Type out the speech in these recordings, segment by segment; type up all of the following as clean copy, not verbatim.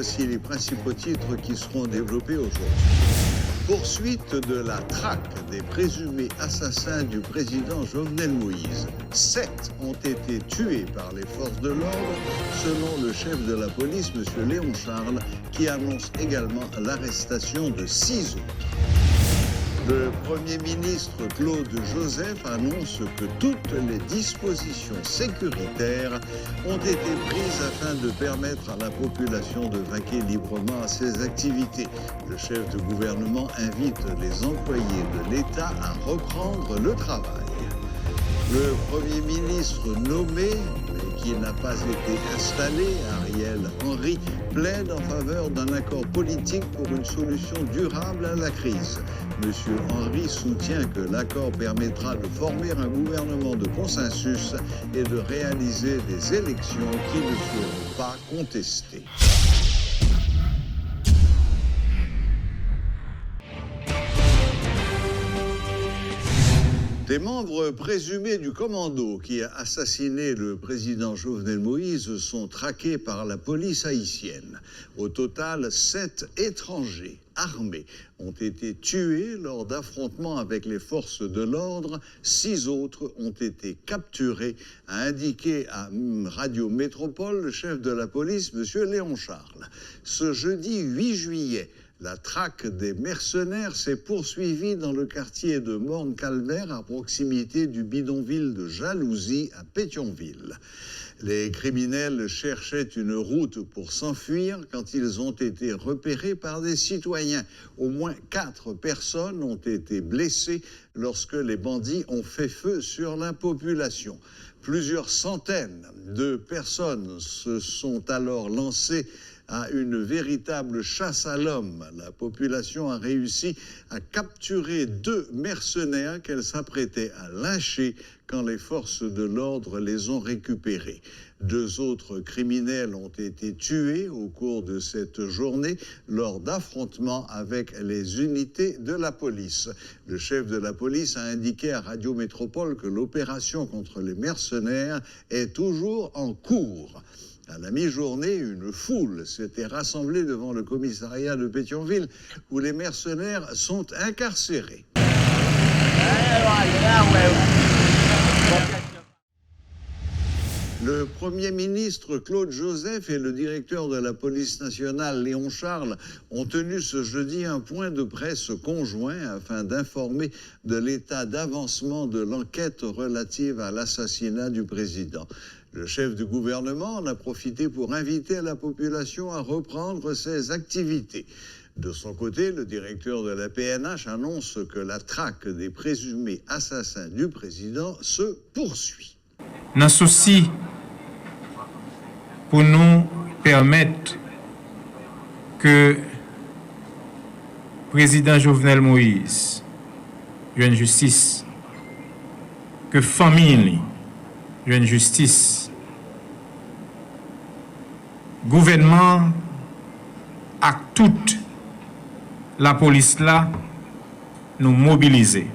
voici les principaux titres qui seront développés aujourd'hui. Poursuite de la traque des présumés assassins du président Jovenel Moïse. 7 ont été tués par les forces de l'ordre, selon le chef de la police, M. Léon Charles, qui annonce également l'arrestation de 6 autres. Le Premier ministre Claude Joseph annonce que toutes les dispositions sécuritaires ont été prises afin de permettre à la population de vaquer librement à ses activités. Le chef de gouvernement invite les employés de l'État à reprendre le travail. Le Premier ministre nommé, mais qui n'a pas été installé, Ariel Henry, plaide en faveur d'un accord politique pour une solution durable à la crise. Monsieur Henry soutient que l'accord permettra de former un gouvernement de consensus et de réaliser des élections qui ne seront pas contestées. Des membres présumés du commando qui a assassiné le président Jovenel Moïse sont traqués par la police haïtienne. Au total, 7 étrangers armés ont été tués lors d'affrontements avec les forces de l'ordre. 6 autres ont été capturés, a indiqué à Radio Métropole le chef de la police, M. Léon Charles. Ce jeudi 8 juillet, la traque des mercenaires s'est poursuivie dans le quartier de Morne-Calvaire, à proximité du bidonville de Jalousie à Pétionville. Les criminels cherchaient une route pour s'enfuir quand ils ont été repérés par des citoyens. Au moins 4 personnes ont été blessées lorsque les bandits ont fait feu sur la population. Plusieurs centaines de personnes se sont alors lancées à une véritable chasse à l'homme. La population a réussi à capturer 2 mercenaires qu'elle s'apprêtait à lyncher quand les forces de l'ordre les ont récupérés. 2 autres criminels ont été tués au cours de cette journée lors d'affrontements avec les unités de la police. Le chef de la police a indiqué à Radio Métropole que l'opération contre les mercenaires est toujours en cours. À la mi-journée, une foule s'était rassemblée devant le commissariat de Pétionville où les mercenaires sont incarcérés. Le Premier ministre Claude Joseph et le directeur de la police nationale Léon Charles ont tenu ce jeudi un point de presse conjoint afin d'informer de l'état d'avancement de l'enquête relative à l'assassinat du président. Le chef du gouvernement en a profité pour inviter la population à reprendre ses activités. De son côté, le directeur de la PNH annonce que la traque des présumés assassins du président se poursuit. Dans souci pour nous permettre que le président Jovenel Moïse joigne justice, que famille joigne justice, gouvernement à toute la police là nous mobiliser.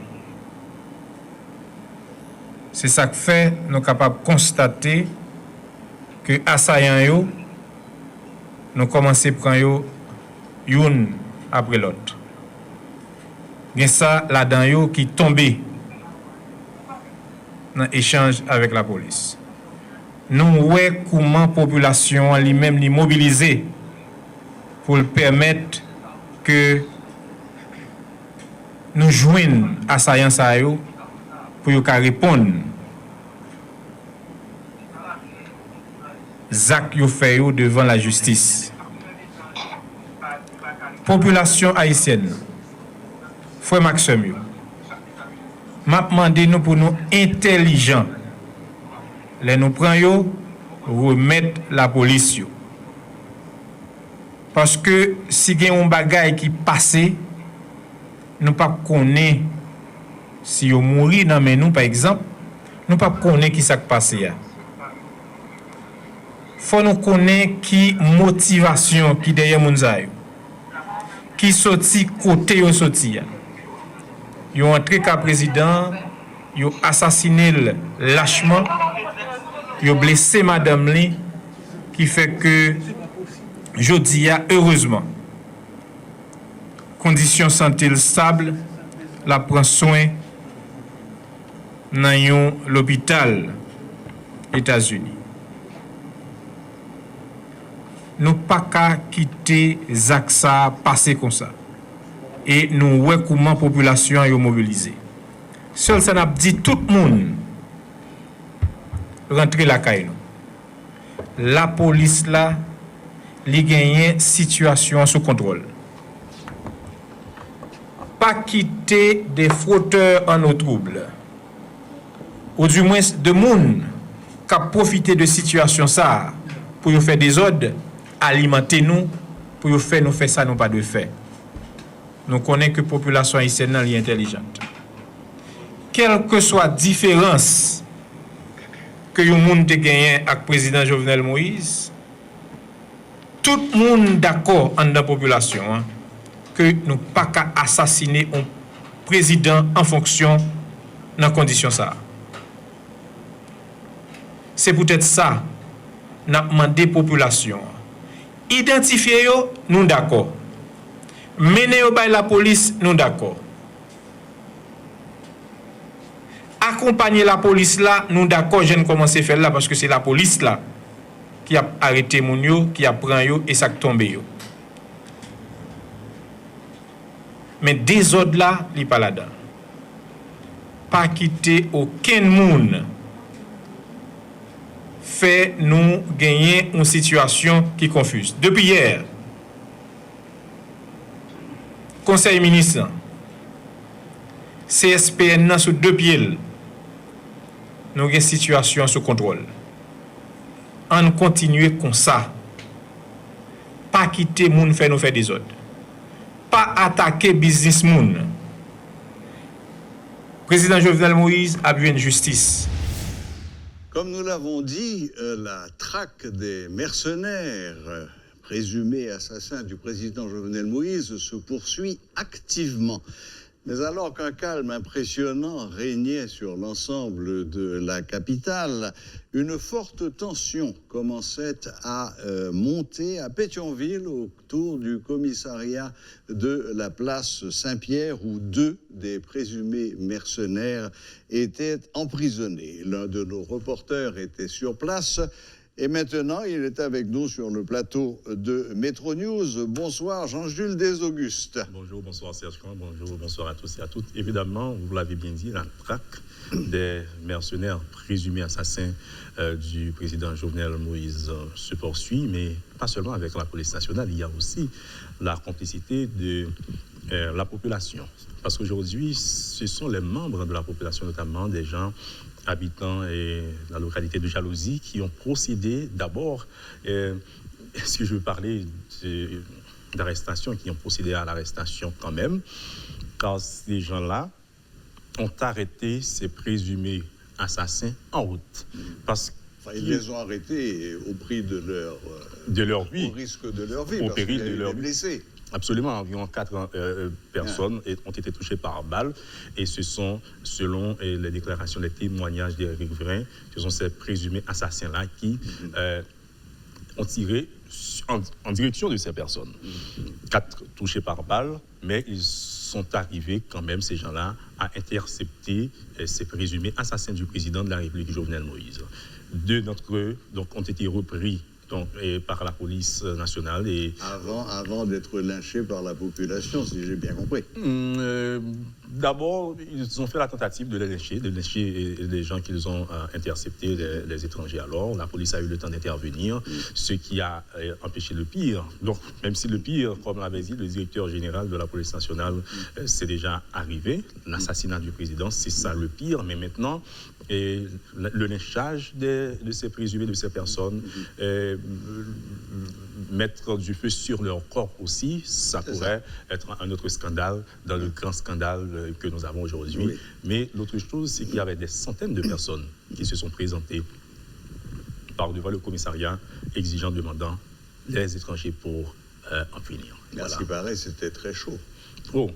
C'est ça que fait nous sommes capables de constater que assaillants yo nous commençons à prendre yo une après l'autre. Il y a ça là-dedans yo qui tombé dans échange avec la police. Nous voyons comment la population elle-même est mobilisée pour permettre que nous joignons assaillants ça yo pour qu'ils répondent Zach yo fait yo devant la justice. Population haïtienne, frère Maxime yo, m'a demandé nous pour nous intelligents. Les nous prend yo remettre la police yo. Parce que si gen un bagay qui passé, nous pas connaît si yo mouri dans men nous par exemple, nous pas connaît qui ça passé. Faut nous connaître qui motivation qui derrière moun sa yo. Qui sorti côté yo sorti. Yo entré ka président, yo assassiné lâchement, yo blessé madame li qui fait que jodi a heureusement, conditions santé stable, la prend soin dans l'hôpital États-Unis. Nous pas qu'à quitter Zaksa passer comme ça. Et nous voyons comment la population est mobilisée. Seul ça n'a dit tout le monde rentrer la caille. La police là, li gagne situation sous contrôle. Pas quitter des fauteurs en eau trouble. Ou du moins de monde qui a profité de situation ça pour faire des ordres, alimenter nous, pour faire nous faire ça, nous pas de fait. Nous connaissons que la population haïtienne est intelligente. Quelle que soit la différence que le monde a gagné avec le président Jovenel Moïse, tout le monde d'accord en la population que nous pas qu'à assassiner un président en fonction dans condition ça. C'est peut-être ça n'a demandé population. Identifier yo, nous d'accord. Mener yo by la police, nous d'accord. Accompagner la police là, nous d'accord, je ne commence à faire là parce que c'est la police là qui a arrêté moun yo, qui a pris yo et ça tombe yo. Mais désordre là, li pas là-dedans. Pas quitter aucun monde fait nous gagner une situation qui confuse. Depuis hier, Conseil ministre, CSPN sous deux pieds, nous avons une situation sous contrôle. On continue comme ça. Pas quitter moun fait nous faire des ordres. Pas attaquer business moun. Président Jovenel Moïse a besoin de justice. Comme nous l'avons dit, la traque des mercenaires présumés assassins du président Jovenel Moïse se poursuit activement. Mais alors qu'un calme impressionnant régnait sur l'ensemble de la capitale, une forte tension commençait à monter à Pétionville autour du commissariat de la place Saint-Pierre où deux des présumés mercenaires étaient emprisonnés. L'un de nos reporters était sur place. Et maintenant, il est avec nous sur le plateau de Métro News. Bonsoir, Jean-Jules Desaugustes. Bonjour, bonsoir Serge Coin, bonjour, bonsoir à tous et à toutes. Évidemment, vous l'avez bien dit, la traque des mercenaires présumés assassins du président Jovenel Moïse se poursuit, mais pas seulement avec la police nationale, il y a aussi la complicité de la population. Parce qu'aujourd'hui, ce sont les membres de la population, notamment des gens habitants et la localité de Jalousie qui ont procédé d'abord, est-ce que je veux parler d'arrestation, qui ont procédé à l'arrestation quand même, car ces gens-là ont arrêté ces présumés assassins en route. Parce ils les ont arrêtés au prix de leur vie, au risque de leur vie, au péril de leur vie. Blessés. Absolument, environ 4 personnes ont été touchées par balle et ce sont, selon les déclarations, les témoignages des riverains, ce sont ces présumés assassins-là qui ont tiré en direction de ces personnes. 4 touchés par balle, mais ils sont arrivés quand même, ces gens-là, à intercepter ces présumés assassins du président de la République, Jovenel Moïse. 2 d'entre eux ont été repris par la police nationale. Et avant d'être lynchés par la population, si j'ai bien compris. D'abord, ils ont fait la tentative de les lyncher les gens qu'ils ont interceptés, les étrangers. Alors, la police a eu le temps d'intervenir, ce qui a empêché le pire. Donc, même si le pire, comme l'avait dit le directeur général de la police nationale, c'est déjà arrivé, l'assassinat du président, c'est ça le pire. Mais maintenant, le lynchage de ces présumés, de ces personnes, mettre du feu sur leur corps aussi, ça pourrait être un autre scandale dans le grand scandale que nous avons aujourd'hui. Oui. Mais l'autre chose, c'est qu'il y avait des centaines de personnes qui se sont présentées par devant le commissariat, exigeant, demandant les étrangers pour en finir. Mais à ce qui paraît, c'était très chaud. Oh.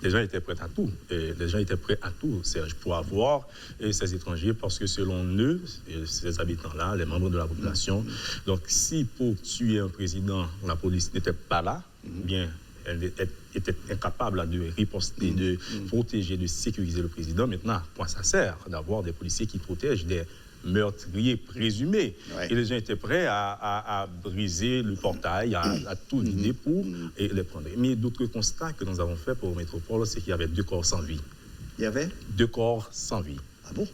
Les gens étaient prêts à tout. Et les gens étaient prêts à tout, Serge, pour avoir ces étrangers, parce que selon eux, ces habitants-là, les membres de la population, donc si pour tuer un président, la police n'était pas là, bien, elle était incapable de riposter, de protéger, de sécuriser le président. Maintenant, à quoi ça sert d'avoir des policiers qui protègent des meurtriers présumés? Et les gens étaient prêts à briser le portail, à tout vider pour les prendre. Mais d'autres constats que nous avons faits pour Métropole, c'est qu'il y avait 2 corps sans vie. Il y avait 2 corps sans vie. Ah bon?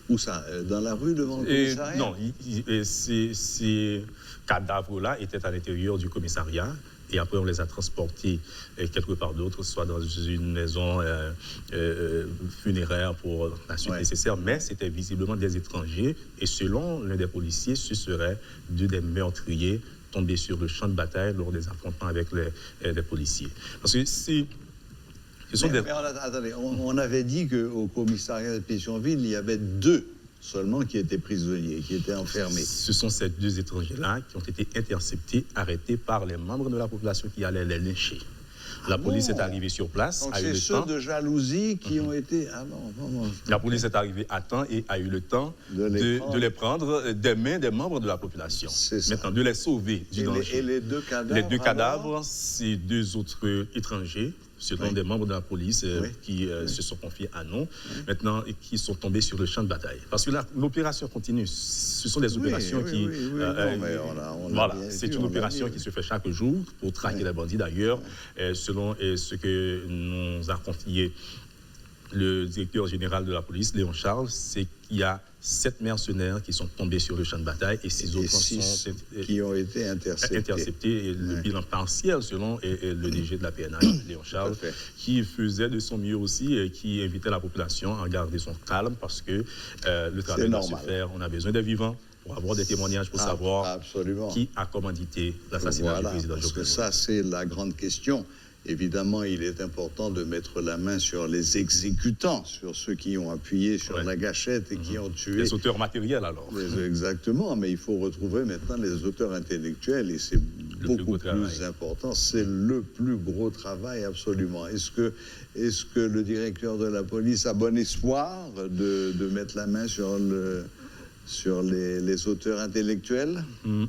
Où ça? Dans la rue devant le commissariat? Non, ces cadavres-là étaient à l'intérieur du commissariat. Et après, on les a transportés quelque part d'autre, soit dans une maison funéraire pour la suite nécessaire. Mais c'était visiblement des étrangers. Et selon l'un des policiers, ce seraient 2 des meurtriers tombés sur le champ de bataille lors des affrontements avec les policiers. Parce que si... Attendez, on avait dit qu'au commissariat de Pétionville, il y avait 2 seulement qui étaient prisonniers, qui étaient enfermés. Ce sont ces 2 étrangers-là qui ont été interceptés, arrêtés par les membres de la population qui allaient les lyncher. La police est arrivée sur place. Donc c'est ceux de jalousie qui ont été... Ah non. La police est arrivée à temps et a eu le temps de les prendre des mains des membres de la population. Maintenant, de les sauver du danger. Et les 2 cadavres? Les 2 cadavres, c'est 2 autres étrangers, selon des membres de la police qui se sont confiés à nous, maintenant, et qui sont tombés sur le champ de bataille. Parce que l'opération continue. Ce sont des opérations qui... Voilà, c'est une opération qui se fait chaque jour pour traquer les bandits. D'ailleurs, selon ce que nous a confié le directeur général de la police, Léon Charles, c'est qu'il y a 7 mercenaires qui sont tombés sur le champ de bataille et 6 autres qui ont été interceptés. Et le bilan partiel, selon le DG de la PNH, Léon Charles, qui faisait de son mieux aussi et qui invitait la population à garder son calme parce que le travail doit se faire. On a besoin des vivants pour avoir des témoignages, pour savoir qui a commandité l'assassinat du président Jovenel Moïse. Parce que ça, c'est la grande question. Évidemment, il est important de mettre la main sur les exécutants, sur ceux qui ont appuyé sur la gâchette et qui ont tué. Les auteurs matériels, alors. Exactement, mais il faut retrouver maintenant les auteurs intellectuels et c'est beaucoup plus important. C'est le plus gros travail, absolument. Est-ce que le directeur de la police a bon espoir de mettre la main sur les auteurs intellectuels?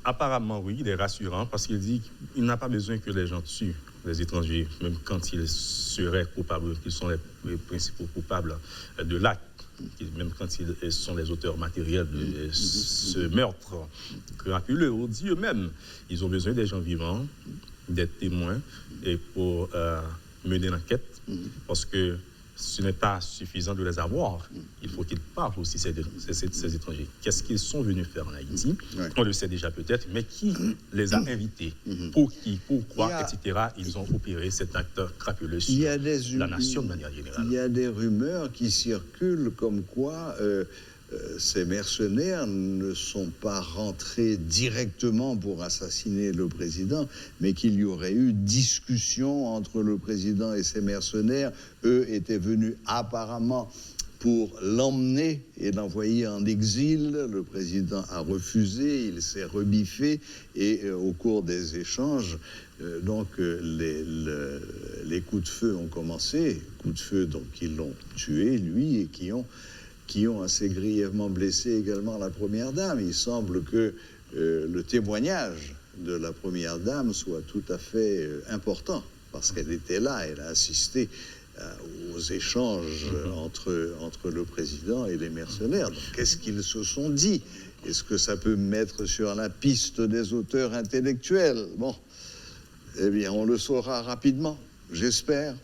Apparemment, oui, il est rassurant parce qu'il dit qu'il n'a pas besoin que les gens tuent les étrangers, même quand ils seraient coupables, qu'ils sont les principaux coupables de l'acte, même quand ils sont les auteurs matériels de ce meurtre crapuleux, on dit eux-mêmes. Ils ont besoin des gens vivants, des témoins, et pour mener l'enquête, parce que ce n'est pas suffisant de les avoir. Il faut qu'ils parlent aussi, ces étrangers. Qu'est-ce qu'ils sont venus faire en Haïti? On le sait déjà peut-être, mais qui les a invités? Pour qui? Pourquoi? Etc. Ils ont opéré cet acte crapuleux sur la nation de manière générale. Il y a des rumeurs qui circulent comme quoi ces mercenaires ne sont pas rentrés directement pour assassiner le président, mais qu'il y aurait eu discussion entre le président et ses mercenaires. Eux étaient venus apparemment pour l'emmener et l'envoyer en exil. Le président a refusé, il s'est rebiffé et au cours des échanges, les coups de feu ont commencé, coups de feu donc qui l'ont tué, lui, et qui ont assez grièvement blessé également la Première Dame. Il semble que le témoignage de la Première Dame soit tout à fait important, parce qu'elle était là, elle a assisté aux échanges entre le président et les mercenaires. Donc, qu'est-ce qu'ils se sont dit? Est-ce que ça peut mettre sur la piste des auteurs intellectuels? Bon, eh bien, on le saura rapidement, j'espère.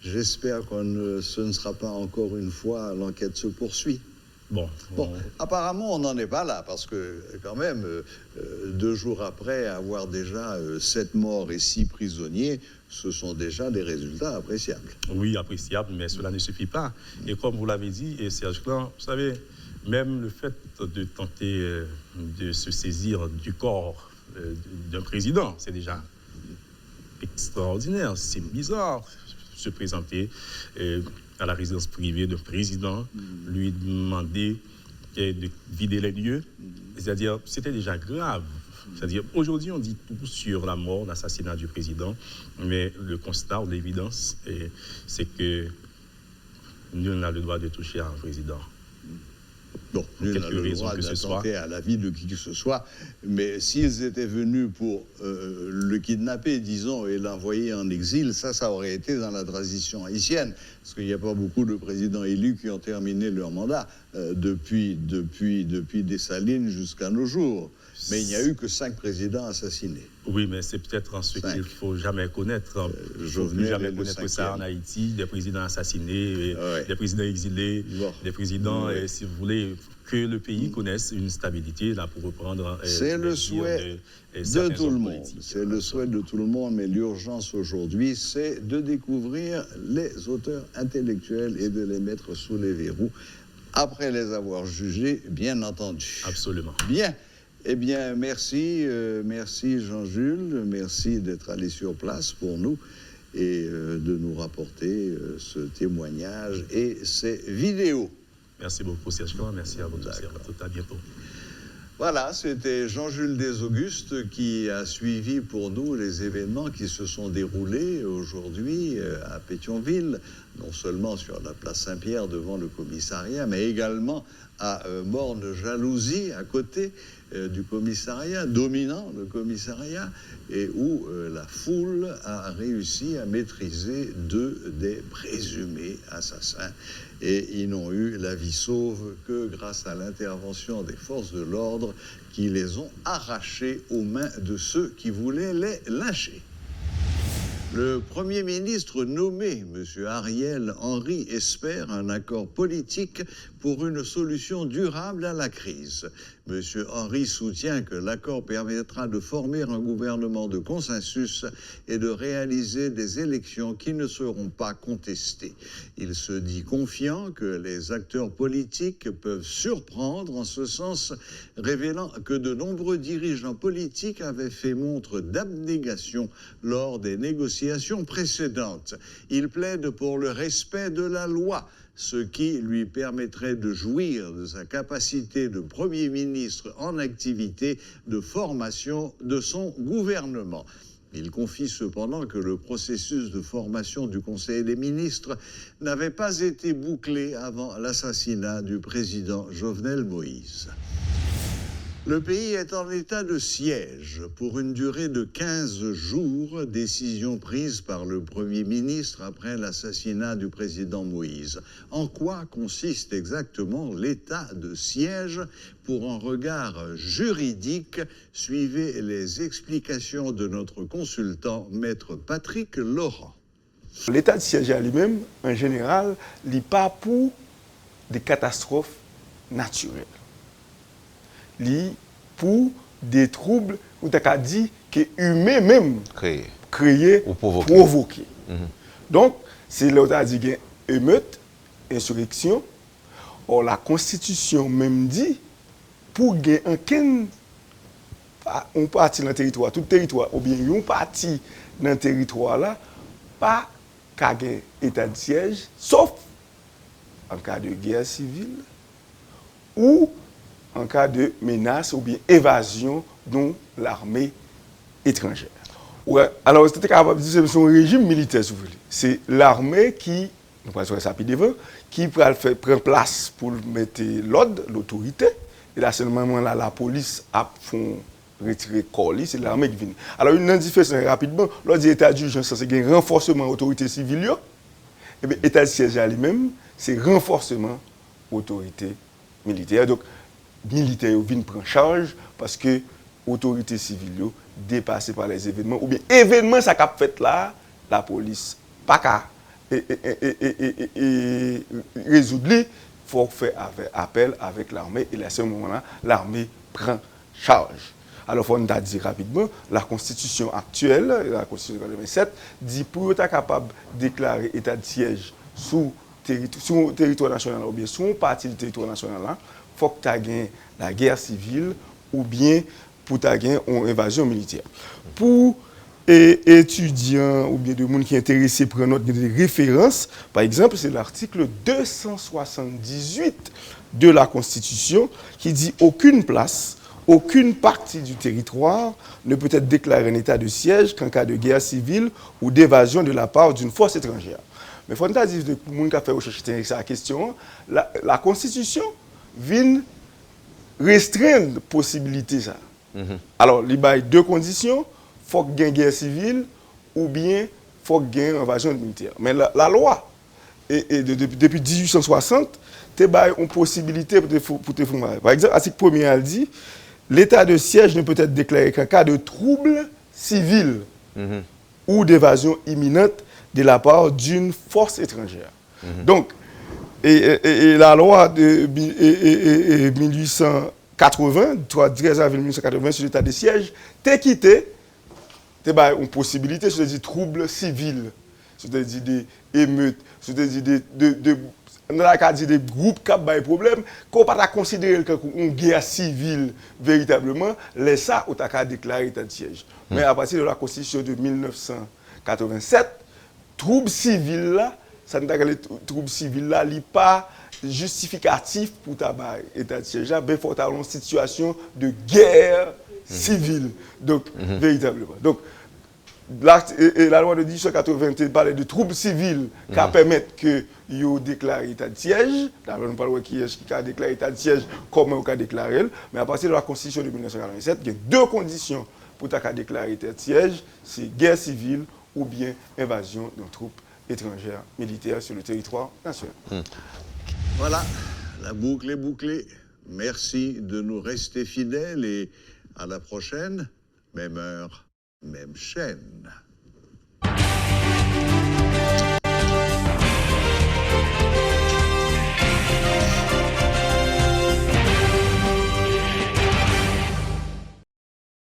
J'espère que ce ne sera pas encore une fois, l'enquête se poursuit. Bon, apparemment, on n'en est pas là, parce que quand même, 2 jours après avoir déjà 7 morts et 6 prisonniers, ce sont déjà des résultats appréciables. Oui, appréciables, mais cela ne suffit pas. Et comme vous l'avez dit, et Serge Clan, vous savez, même le fait de tenter de se saisir du corps d'un président, c'est déjà extraordinaire, c'est bizarre. Se présenter à la résidence privée d'un président, lui demander de vider les lieux. C'est-à-dire, c'était déjà grave C'est-à-dire, aujourd'hui, on dit tout sur la mort, l'assassinat du président, mais le constat ou l'évidence, c'est que nul n'a le droit de toucher à un président. Bon, nul n'a le droit d'attenter à la vie de qui que ce soit, mais s'ils étaient venus pour le kidnapper, disons, et l'envoyer en exil, ça aurait été dans la tradition haïtienne, parce qu'il n'y a pas beaucoup de présidents élus qui ont terminé leur mandat depuis Dessalines jusqu'à nos jours. Mais il n'y a eu que 5 présidents assassinés. Oui, mais c'est peut-être ce qu'il ne faut jamais connaître. Il ne faut plus jamais connaître ça en Haïti, des présidents assassinés, des présidents exilés, des présidents, si vous voulez, que le pays connaisse une stabilité, là, pour reprendre... C'est le souhait de tout le monde. C'est le souhait de tout le monde, mais l'urgence aujourd'hui, c'est de découvrir les auteurs intellectuels et de les mettre sous les verrous, après les avoir jugés, bien entendu. Absolument. Bien. Eh bien, merci Jean-Jules, merci d'être allé sur place pour nous et de nous rapporter ce témoignage et ces vidéos. Merci beaucoup, Serge. Merci à vous tous. À bientôt. Voilà, c'était Jean-Jules Desaugustes qui a suivi pour nous les événements qui se sont déroulés aujourd'hui à Pétionville, non seulement sur la place Saint-Pierre devant le commissariat, mais également à Morne-Jalousie, à côté du commissariat, dominant le commissariat, et où la foule a réussi à maîtriser 2 des présumés assassins. Et ils n'ont eu la vie sauve que grâce à l'intervention des forces de l'ordre qui les ont arrachés aux mains de ceux qui voulaient les lyncher. Le Premier ministre nommé, M. Ariel Henry, espère un accord politique pour une solution durable à la crise. M. Henry soutient que l'accord permettra de former un gouvernement de consensus et de réaliser des élections qui ne seront pas contestées. Il se dit confiant que les acteurs politiques peuvent surprendre en ce sens, révélant que de nombreux dirigeants politiques avaient fait montre d'abnégation lors des négociations précédentes. Il plaide pour le respect de la loi, ce qui lui permettrait de jouir de sa capacité de Premier ministre en activité de formation de son gouvernement. Il confie cependant que le processus de formation du Conseil des ministres n'avait pas été bouclé avant l'assassinat du président Jovenel Moïse. Le pays est en état de siège pour une durée de 15 jours, décision prise par le Premier ministre après l'assassinat du président Moïse. En quoi consiste exactement l'état de siège? Pour un regard juridique, suivez les explications de notre consultant, Maître Patrick Laurent. L'état de siège à lui-même, en général, n'est pas pour des catastrophes naturelles. Pour des troubles, ou tu as dit que humains même créés ou provoqués. Donc, c'est là où tu as dit qu'il y a émeute, insurrection. Or, la Constitution même dit, pour gagner un parti dans le territoire, tout territoire, ou bien une partie dans le territoire là, pas qu'à gagner état de siège, sauf en cas de guerre civile ou en cas de menace ou bien évasion de l'armée étrangère. Ouais, alors, c'était capable de dire que c'est un régime militaire, si vous voulez. C'est l'armée qui, nous passons ça plus devant, qui prend place pour mettre l'ordre, l'autorité. Et là, seulement là, la police a fait retirer colis, c'est l'armée qui vient. Alors, une différence rapidement, lors de l'état d'urgence, c'est un renforcement de l'autorité civile. Et bien, l'état de siège à lui-même, c'est renforcement de l'autorité militaire. Donc, militaires viennent prendre charge parce que l'autorité civile dépassée par les événements, ou bien événements ça qu'a fait là, la police pas qu'à résoudre, il faut faire appel avec l'armée et à ce moment-là, l'armée prend charge. Alors, il faut dire rapidement, la Constitution actuelle, la Constitution de 1987, dit pour être capable de déclarer état de siège sous territoire national ou bien sous une partie du territoire national, il faut que tu aies gagné la guerre civile ou bien pour tu aies gagné une invasion militaire. Pour étudiants ou bien de gens qui sont intéressés pour notre référence, par exemple, c'est l'article 278 de la Constitution qui dit aucune place aucune partie du territoire ne peut être déclarée en état de siège qu'en cas de guerre civile ou d'évasion de la part d'une force étrangère. Mais il faut dire, pour les gens qui ont fait recherche sur la question, la Constitution vient restreindre la possibilité ça. Alors, il y a deux conditions. Il faut qu'il y ait une guerre civile ou bien il faut qu'il y ait une invasion militaire. Mais la loi, depuis 1860, il y a une possibilité pour te faire. Par exemple, l'article 1er a dit l'état de siège ne peut être déclaré qu'en cas de trouble civil ou d'évasion imminente de la part d'une force étrangère. Donc, et la loi de 1880, 13 avril 1880 sur l'état de siège, t'es quitté, t'es une possibilité, c'est-à-dire troubles civils, c'est-à-dire des émeutes, c'est-à-dire des groupes qui ont des problèmes, qu'on ne peut pas considérer comme une guerre civile véritablement, laisse ça ou t'as déclaré état de siège. Mais à partir de la Constitution de 1987, troubles civils là, ça ne les troubles civils là, n'est pas justificatif pour tabac état de siège. Il faut avoir une situation de guerre civile. Donc, véritablement. Donc, la loi de 1880 parlait de troubles civils qui permettent que vous déclarez état de siège. D'abord, nous parlons qui a déclaré état de siège, comment on a déclaré. Mais à partir de la Constitution de 1947, il y a deux conditions pour déclarer état de siège, c'est guerre civile ou bien invasion de troupes étrangères militaires sur le territoire national. Voilà, la boucle est bouclée. Merci de nous rester fidèles et à la prochaine, même heure, même chaîne.